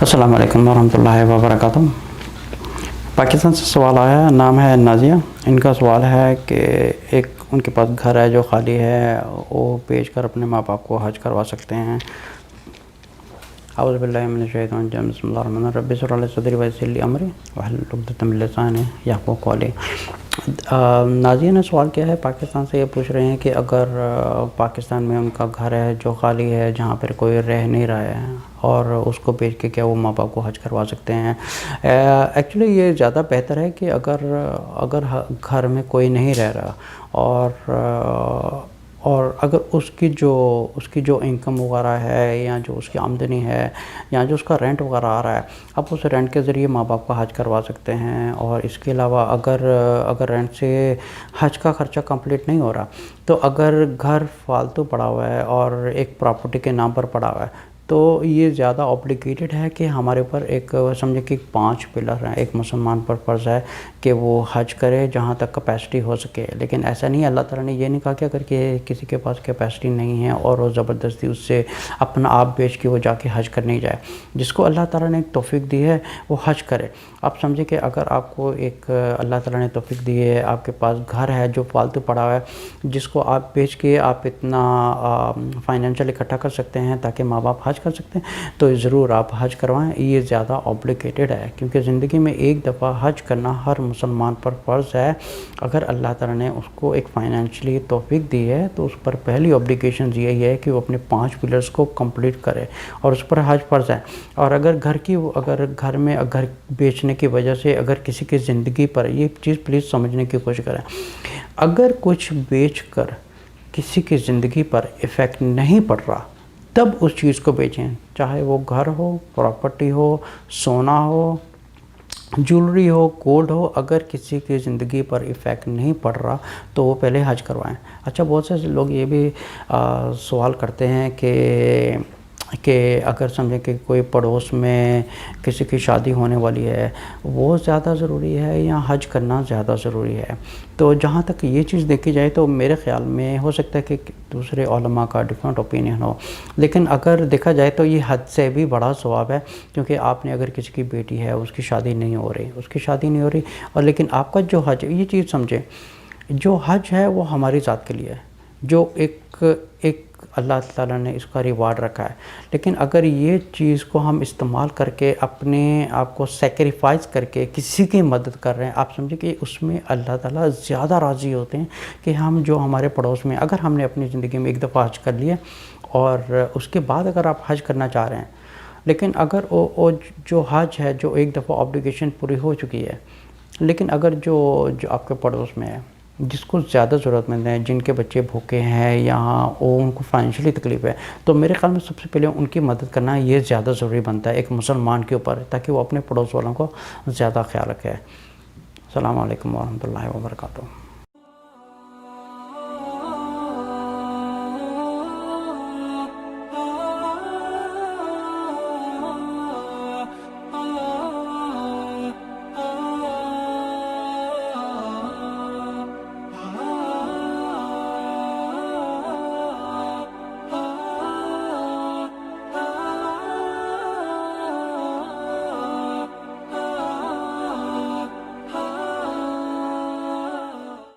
السلام علیکم ورحمۃ اللہ وبرکاتہ۔ پاکستان سے سوال آیا ہے، نام ہے نازیہ۔ ان کا سوال ہے کہ ایک ان کے پاس گھر ہے جو خالی ہے، وہ بیچ کر اپنے ماں باپ کو حج کروا سکتے ہیں؟ اعوذ باللہ من الشیطان الرجیم، بسم اللہ الرحمن الرحیم، رب اشرح لی صدری ویسر لی امری واحلل عقدۃ من لسانی یفقہوا قولی۔ نازیہ نے سوال کیا ہے، پاکستان سے یہ پوچھ رہے ہیں کہ اگر پاکستان میں ان کا گھر ہے جو خالی ہے، جہاں پر کوئی رہ نہیں رہا ہے، اور اس کو بیچ کے کیا وہ ماں باپ کو حج کروا سکتے ہیں؟ ایکچولی یہ زیادہ بہتر ہے کہ اگر گھر میں کوئی نہیں رہ رہا اور اگر اس کی جو انکم وغیرہ ہے، یا جو اس کی آمدنی ہے، یا جو اس کا رینٹ وغیرہ آ رہا ہے، اب اس رینٹ کے ذریعے ماں باپ کا حج کروا سکتے ہیں۔ اور اس کے علاوہ اگر رینٹ سے حج کا خرچہ کمپلیٹ نہیں ہو رہا، تو اگر گھر فالتو پڑا ہوا ہے اور ایک پراپرٹی کے نام پر پڑا ہوا ہے، تو یہ زیادہ اوبلیگیٹڈ ہے کہ ہمارے اوپر ایک سمجھے کہ 5 پلر ہیں۔ ایک مسلمان پر فرض ہے کہ وہ حج کرے جہاں تک کیپیسٹی ہو سکے، لیکن ایسا نہیں ہے، اللہ تعالیٰ نے یہ نہیں کہا کہ اگر کسی کے پاس کیپیسٹی نہیں ہے اور وہ زبردستی اس سے اپنا آپ بیچ کے وہ جا کے حج کرنے جائے۔ جس کو اللہ تعالیٰ نے ایک توفیق دی ہے وہ حج کرے۔ آپ سمجھے کہ اگر آپ کو ایک اللہ تعالیٰ نے توفیق دی ہے، آپ کے پاس گھر ہے جو فالتو پڑا ہوا ہے، جس کو آپ بیچ کے آپ اتنا فائنینشیل اکٹھا کر سکتے ہیں تاکہ ماں باپ حج کر سکتے ہیں، تو ضرور آپ حج کروائیں۔ یہ زیادہ اوبلیگیٹڈ ہے، کیونکہ زندگی میں ایک دفعہ حج کرنا ہر مسلمان پر فرض ہے۔ اگر اللہ تعالیٰ نے اس کو ایک فائنینشلی توفیق دی ہے تو اس پر پہلی اوبلیگیشن یہی ہے کہ وہ اپنے 5 پلرز کو کمپلیٹ کرے، اور اس پر حج فرض ہے۔ اور اگر گھر میں گھر بیچنے کی وجہ سے اگر کسی کی زندگی پر، یہ چیز پلیز سمجھنے کی کوشش کریں، اگر کچھ بیچ کر کسی کی زندگی پر ایفیکٹ نہیں پڑ رہا، تب اس چیز کو بیچیں، چاہے وہ گھر ہو، پراپرٹی ہو، سونا ہو، جولری ہو، گولڈ ہو۔ اگر کسی کی زندگی پر ایفیکٹ نہیں پڑ رہا تو وہ پہلے حج کروائیں۔ اچھا، بہت سے لوگ یہ بھی سوال کرتے ہیں کہ اگر سمجھیں کہ کوئی پڑوس میں کسی کی شادی ہونے والی ہے، وہ زیادہ ضروری ہے یا حج کرنا زیادہ ضروری ہے؟ تو جہاں تک یہ چیز دیکھی جائے تو میرے خیال میں ہو سکتا ہے کہ دوسرے علماء کا ڈیفرنٹ اوپینین ہو، لیکن اگر دیکھا جائے تو یہ حج سے بھی بڑا ثواب ہے، کیونکہ آپ نے اگر کسی کی بیٹی ہے، اس کی شادی نہیں ہو رہی، اور لیکن آپ کا جو حج، یہ چیز سمجھیں، جو حج ہے وہ ہماری ذات کے لیے ہے، جو ایک اللہ تعالیٰ نے اس کا ریوارڈ رکھا ہے۔ لیکن اگر یہ چیز کو ہم استعمال کر کے اپنے آپ کو سیکریفائز کر کے کسی کی مدد کر رہے ہیں، آپ سمجھیں کہ اس میں اللہ تعالیٰ زیادہ راضی ہوتے ہیں کہ ہم جو ہمارے پڑوس میں، اگر ہم نے اپنی زندگی میں ایک دفعہ حج کر لیا اور اس کے بعد اگر آپ حج کرنا چاہ رہے ہیں، لیکن اگر وہ جو حج ہے، جو ایک دفعہ آبلیگیشن پوری ہو چکی ہے، لیکن اگر جو آپ کے پڑوس میں ہے، جس کو زیادہ ضرورت مند ہیں، جن کے بچے بھوکے ہیں یا ان کو فائنینشلی تکلیف ہے، تو میرے خیال میں سب سے پہلے ان کی مدد کرنا یہ زیادہ ضروری بنتا ہے ایک مسلمان کے اوپر، تاکہ وہ اپنے پڑوس والوں کو زیادہ خیال رکھے۔ السلام علیکم ورحمۃ اللہ وبرکاتہ۔